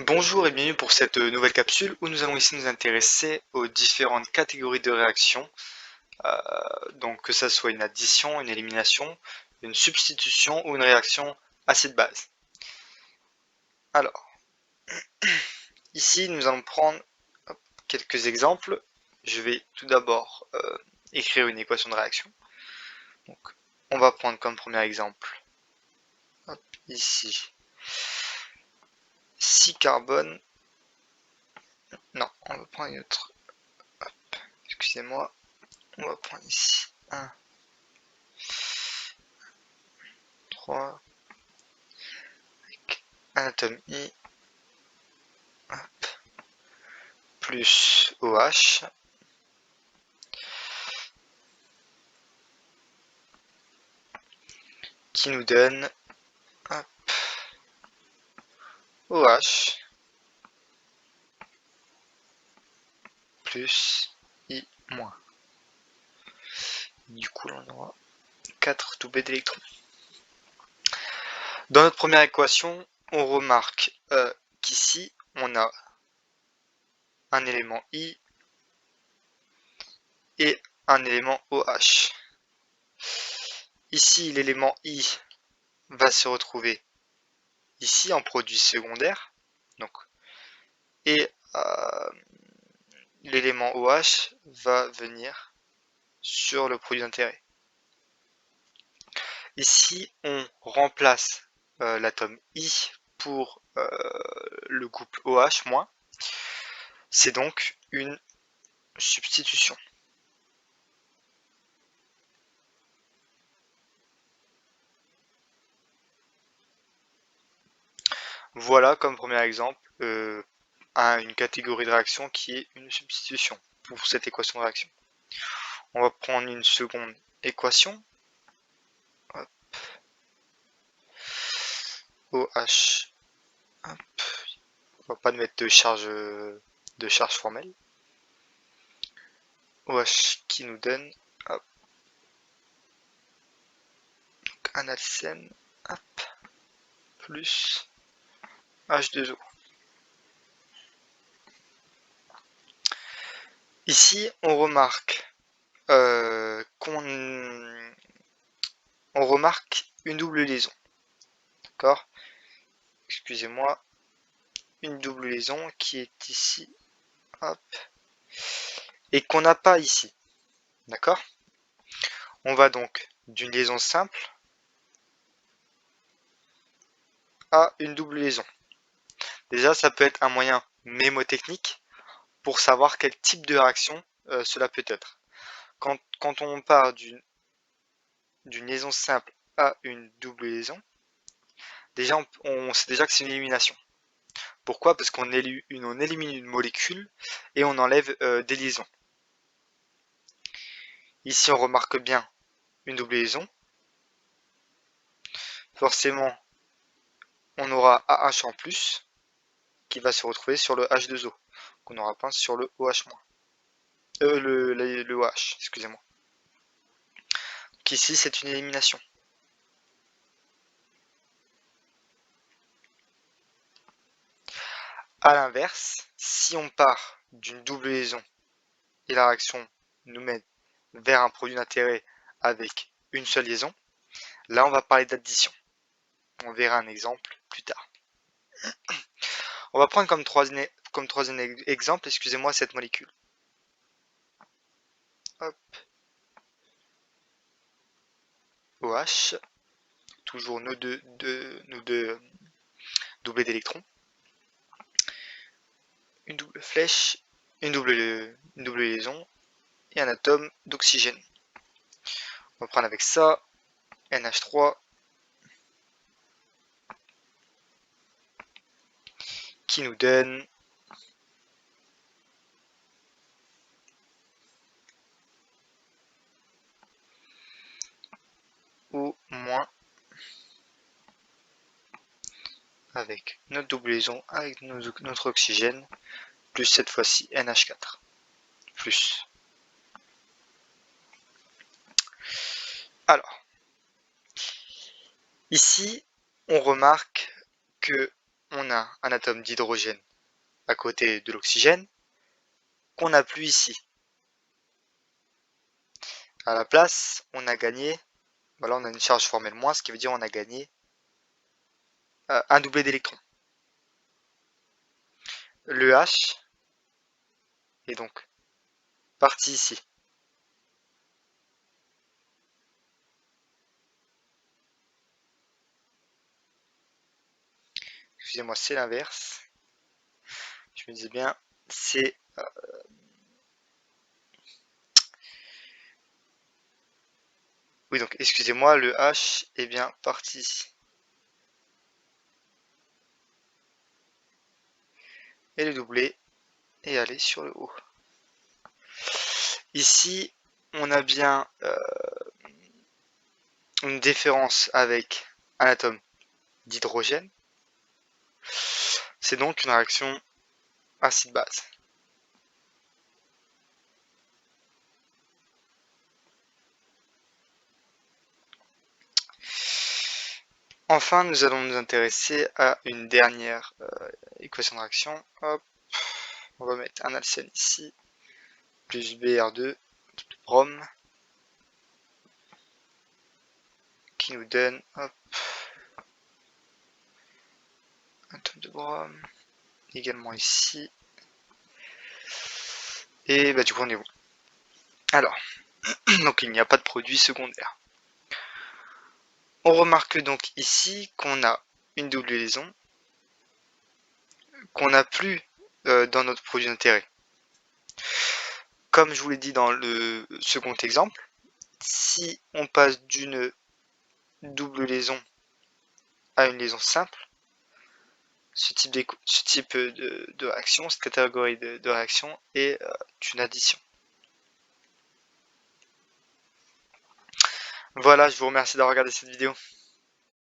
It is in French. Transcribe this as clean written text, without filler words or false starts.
Bonjour et bienvenue pour cette nouvelle capsule où nous allons ici nous intéresser aux différentes catégories de réactions, donc que ça soit une addition, une élimination, une substitution ou une réaction acide-base. Alors, ici nous allons prendre quelques exemples. Je vais tout d'abord écrire une équation de réaction. Donc, on va prendre comme premier exemple, ici, 6 carbone. Non, on va prendre une autre. Excusez-moi. On va prendre ici 1, 3, avec un atome I, plus OH, qui nous donne hop, OH plus I moins. Du coup, on aura 4 doublés d'électrons. Dans notre première équation, on remarque qu'ici, on a un élément I et un élément OH. Ici, l'élément I va se retrouver ici en produit secondaire, donc, et l'élément OH va venir sur le produit d'intérêt. Ici, on remplace l'atome I pour le couple OH-. C'est donc une substitution. Voilà comme premier exemple une catégorie de réaction qui est une substitution pour cette équation de réaction. On va prendre une seconde équation. Hop. OH. Hop. On va pas mettre de charge formelle. OH qui nous donne hop, un alcène plus H2O. Ici, on remarque une double liaison. D'accord? Excusez-moi, une double liaison qui est ici, hop, et qu'on n'a pas ici. D'accord? On va donc d'une liaison simple à une double liaison. Déjà, ça peut être un moyen mémotechnique pour savoir quel type de réaction cela peut être. Quand on part d'une liaison simple à une double liaison, déjà on sait déjà que c'est une élimination. Pourquoi? Parce qu'on élimine une molécule et on enlève des liaisons. Ici, on remarque bien une double liaison. Forcément, on aura AH en plus qui va se retrouver sur le H2O qu'on aura peint sur le OH-. Le OH, excusez-moi. Donc ici, c'est une élimination. A l'inverse, si on part d'une double liaison et la réaction nous mène vers un produit d'intérêt avec une seule liaison, là on va parler d'addition. On verra un exemple plus tard. On va prendre comme troisième exemple, excusez-moi, cette molécule. Hop. OH, toujours nos deux doublés d'électrons. Une double flèche, une double liaison et un atome d'oxygène. On va prendre avec ça NH3 qui nous donne O- avec notre double liaison, avec notre oxygène, plus cette fois-ci NH4. Plus. Alors, ici, on remarque que on a un atome d'hydrogène à côté de l'oxygène qu'on n'a plus ici. À la place, on a gagné, voilà, on a une charge formelle moins, ce qui veut dire on a gagné un doublé d'électrons. Le H est donc parti ici. Excusez-moi, c'est l'inverse. Je me disais bien, c'est... Oui, donc excusez-moi, le H est bien parti ici. Et le doublé est allé sur le haut. Ici, on a bien une différence avec un atome d'hydrogène. C'est donc une réaction acide-base. Enfin, nous allons nous intéresser à une dernière équation de réaction. Hop, on va mettre un alcène ici, plus Br2, brom, qui nous donne hop, un atome de brom, également ici. Et bah, du coup, on est bon. Alors, donc il n'y a pas de produit secondaire. On remarque donc ici qu'on a une double liaison, qu'on n'a plus dans notre produit d'intérêt. Comme je vous l'ai dit dans le second exemple, si on passe d'une double liaison à une liaison simple, ce type de réaction, cette catégorie de réaction est une addition. Voilà, je vous remercie d'avoir regardé cette vidéo.